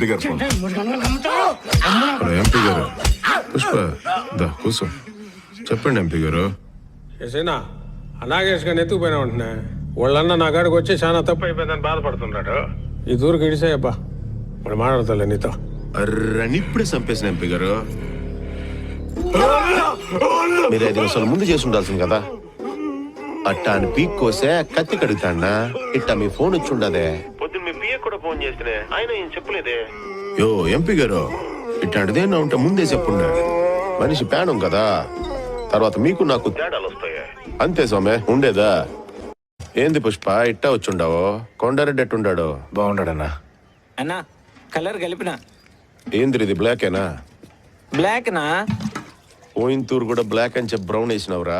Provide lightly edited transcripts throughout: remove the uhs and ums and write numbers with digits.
MP గారు phone. Hello MP గారు. పుష్ప దా కూర్చో. చెప్పండి ఎంపీ గారు. చేసేనా అనాగేష్ గారిని ఎత్తుకుపోయినా ఉంటున్నా. వాళ్ళన్న నా కాడికి వచ్చి చాలా తప్పు అయిపోయిందని బాధపడుతున్నాడు. ఈ దూరకు ఇడిసాయబ్బా, మరి మాట్లాడతాలే నీతో. అర్రని ఇప్పుడే చంపేసిన ఎంపీ గారు. మీరు 5 నిమిషాల ముందు చేసి ఉండాల్సింది కదా. అట్టా అని పీక్ కోసే కత్తి కడుగుతాడా. ఇట్టా మీ ఫోన్ వచ్చి ఉండదే. పొద్దున్న మీ పిఏ కూడా ఫోన్ చేస్తే ఆయన ఏం చెప్పలేదే. యో ఎంపీ గారు, ఇట్లాంటిదేనా ఉంటే ముందే చెప్పుండే. మనిషి ప్రాణం కదా, తర్వాత మీకు నాకు తేడాలు వస్తాయి. అంతే సోమే ఉండేదా. ఏంది పుష్ప ఇట్టా వచ్చుండావు? కొండారెడ్డి ఎట్టుండాడు? బాగుండడన్నా. అన్నా కలర్ కలిపిన. ఏంది ఇది బ్లాకేనా? బ్లాక్ నా పోయినతూరు కూడా బ్లాక్ అని చెప్పి బ్రౌన్ వేసినవరా.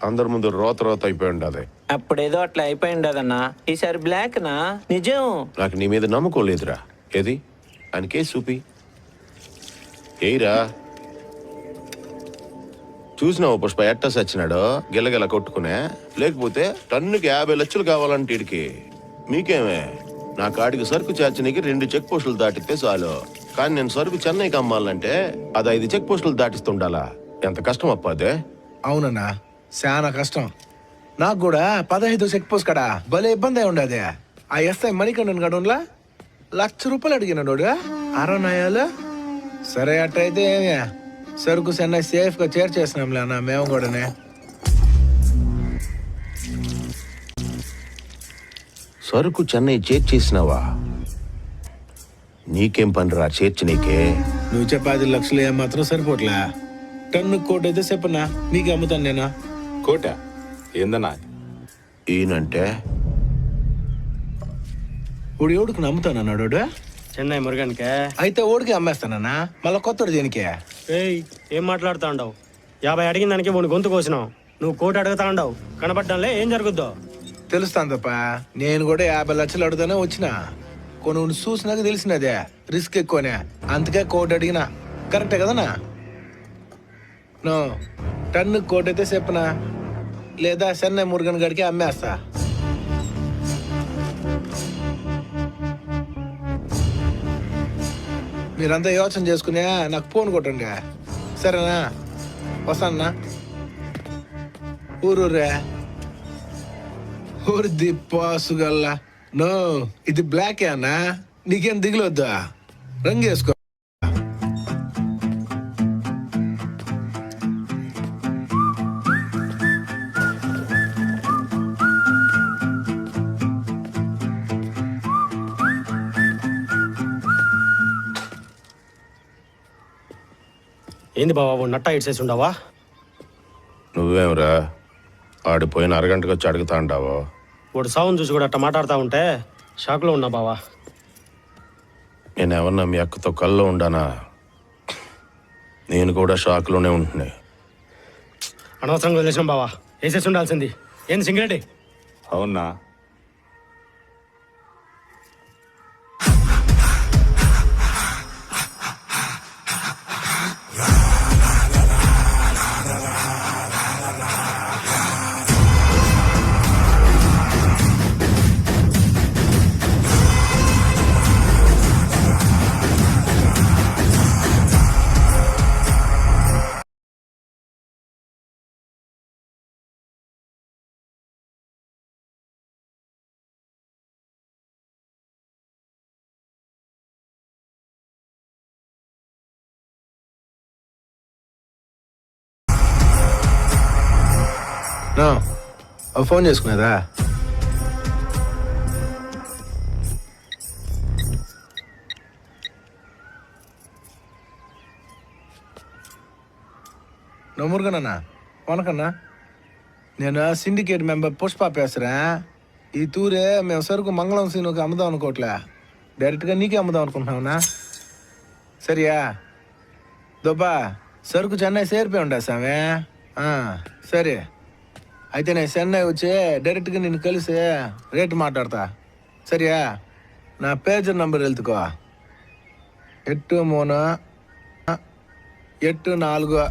అందరి ముందు రోత రోత అయిపోయి ఉండదు. అప్పుడేదో అట్లా అయిపోయి ఉండదన్నా, ఈసారి బ్లాక్ నా నిజం. నాకు నీ మీద నమ్మకం లేదురా. ఏది అని కేసు చూపి ఏయిరా. చూసినావు పుష్ప ఎట్టా సచ్చినాడో గిల్లగిల్ల కొట్టుకునే. లేకపోతే టన్నుకి 50 లక్షలు కావాలంటే ఇడికి. మీకేమే నా కాడికి సరుకు చేర్చనీకి 2 చెక్ పోస్టులు దాటితే చాలు. కానీ నేను సరుకు చెన్నైకి అమ్మాలంటే అది 5 చెక్ పోస్టులు దాటిస్తుండాలా. ఎంత కష్టం అప్ప అదే. అవునన్నా, చాలా కష్టం. నాకు కూడా 15 చెక్ పోస్ట్ కడా భలే ఇబ్బంది అయి ఉండదే. ఆ ఎస్ఐ మణికండన్ గడంలా ₹1,00,000 అడిగినాడు. 60 నయాలు. సరే అట్టయితే ఏమే సరుకు చెన్నై సేఫ్ గా చేర్చేసినాంలే అన్న మేము కూడానే. సరుకు చెన్నై చేర్చేసినావా? నీకేం పనిరా చేర్చి నీకే. నువ్వు చెప్పే 10 లక్షలు ఏమాత్రం సరిపోట్లే. టన్ను కోటి అయితే చెప్పనా నీకు అమ్ముతాను నేను. కోట ఏందన్నా? ఈయనంటే ఇప్పుడు ఎవడికి నమ్ముతానన్నాడు? చెన్నై మురుగన్కే. అయితే ఓడికి అమ్మేస్తానన్నా, మళ్ళీ కొత్తడు దేనికి? ఏయ్ ఏం మాట్లాడుతా ఉండవు? 50 అడిగిన దానికి 3 గొంతు కోసినావు. నువ్వు కోటి అడుగుతా ఉండవు. కనపడ్డంలే ఏం జరుగుద్దో తెలుస్తాను తప్ప. నేను కూడా 50 లక్షలు అడుగుతానే వచ్చిన. కొన్ని చూసినాక తెలిసినదే రిస్క్ ఎక్కువనే, అందుకే కోటి అడిగినా. కరెక్టే కదనా? నో టన్ను కోటి అయితే చెప్పనా, లేదా చెన్నై మురుగన్ గడికి అమ్మేస్తా. మీరంతా యోచన చేసుకునే నాకు ఫోన్ కొట్టండి, సరేనా? వస్తానా? ఊరూరే ఊరి దిప్పాసుగల్లా. నో ఇది బ్లాకే అన్నా, నీకేం దిగులొద్దా, రంగు వేసుకో. ఏంది బాబు నట్టా ఇడ్సేసి ఉండవా? నువ్వేమరా ఆడిపోయిన అరగంటకు వచ్చి అడుగుతా అంటావో? వాడు సావును చూసి కూడా అట్ట మాట్లాడుతూ ఉంటే షాక్లో ఉన్నా బావా. నేనేమన్నా మీ అక్కతో కల్లో ఉండానా? నేను కూడా షాక్లోనే ఉంటున్నా. అనవసరంగా వదిలేసినాం బావా, వేసేసి ఉండాల్సింది. ఏంది సింగరెడ్డి? అవునా? ఫోన్ చేసుకునేదా? మురుగనన్నా వనకన్నా, నేను సిండికేట్ మెంబర్ పుష్ప పేసరా. ఈ తూరే మేము సరుకు మంగళం సీనుకి అమ్ముదాం అనుకోవట్లే, డైరెక్ట్గా నీకే అమ్ముదాం అనుకుంటున్నావునా? సరియా దొబ్బా సరుకు చెన్నై చేరిపోయి ఉండా సామే. సరే అయితే నేను చెన్నై వచ్చి డైరెక్ట్గా నిన్ను కలిసి రేటు మాట్లాడతా, సరియా? నా పేజర్ నంబర్ వెళ్తుకో, 8384.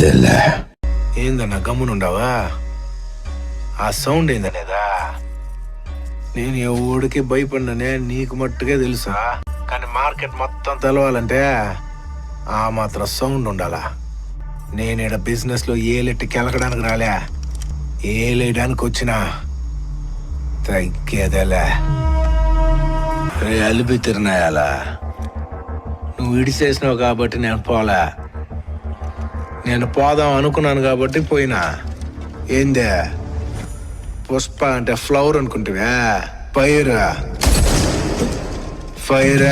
అదేలే. ఏందన్నా గమ్మునుండావా? ఆ సౌండ్ ఏందనేదా? నేను ఎవడికి భయపడిననే నీకు మట్టుకే తెలుసా, కానీ మార్కెట్ మొత్తం తెలవాలంటే ఆ మాత్రం సౌండ్ ఉండాలా. నేనేడ బిజినెస్ లో ఏలెట్టి కెలకడానికి రాలే, ఏలేయడానికి వచ్చినా తగ్గేదేలే. రే అలిపి తిరునాయాలా, నువ్వు ఇడిసేసినావు కాబట్టి నేను పోలే. నేను పోదాం అనుకున్నాను కాబట్టి పోయినా. ఏందే పుష్ప అంటే ఫ్లవర్ అనుకుంటువా? Fire fire